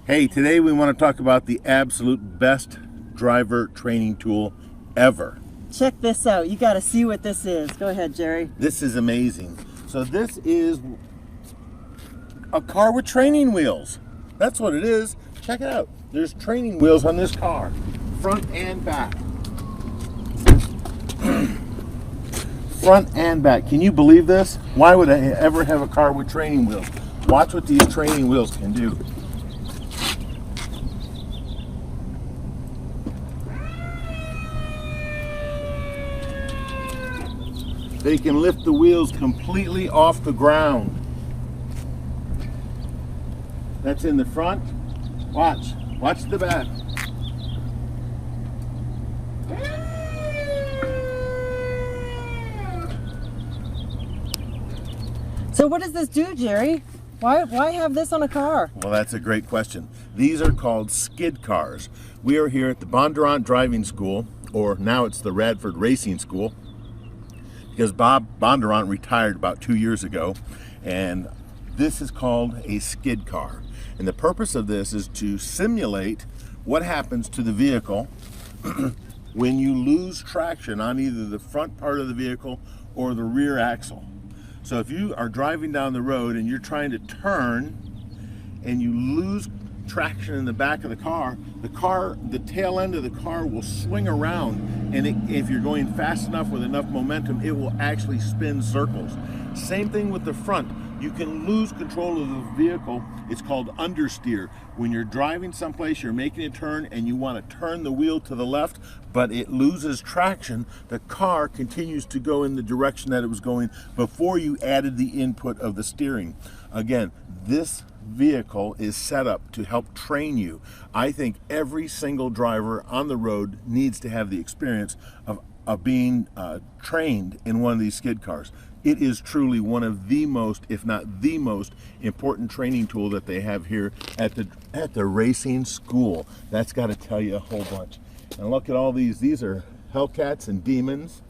Hey, today we want to talk about the absolute best driver training tool ever. Check this out. You got to see what this is. Go ahead, Jerry. This is amazing. So this is a car with training wheels. That's what it is. Check it out. There's training wheels on this car, front and back. Front and back. Can you believe this? Why would I ever have a car with training wheels? Watch what these training wheels can do. They can lift the wheels completely off the ground. That's in the front. Watch the back. So what does this do, Jerry? Why have this on a car? Well, that's a great question. These are called skid cars. We are here at the Bondurant Driving School, or now it's the Radford Racing School, because Bob Bondurant retired about 2 years ago, and this is called a skid car. And the purpose of this is to simulate what happens to the vehicle when you lose traction on either the front part of the vehicle or the rear axle. So if you are driving down the road and you're trying to turn and you lose traction in the back of the car, the tail end of the car will swing around, and if you're going fast enough with enough momentum, it will actually spin circles. Same thing with the front. You can lose control of the vehicle. It's called understeer. When you're driving someplace, you're making a turn and you want to turn the wheel to the left, but it loses traction. The car continues to go in the direction that it was going before you added the input of the steering. Again, this vehicle is set up to help train you. I think every single driver on the road needs to have the experience of being trained in one of these skid cars. It is truly one of the most, if not the most important training tool that they have here at the racing school. That's got to tell you a whole bunch. And look at all these. These are Hellcats and Demons.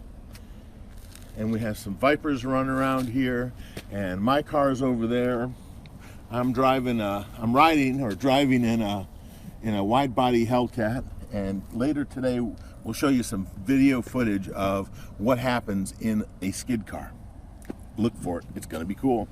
And we have some Vipers running around here. And my car's over there. I'm driving in a wide body Hellcat. And later today, we'll show you some video footage of what happens in a skid car. Look for it. It's going to be cool.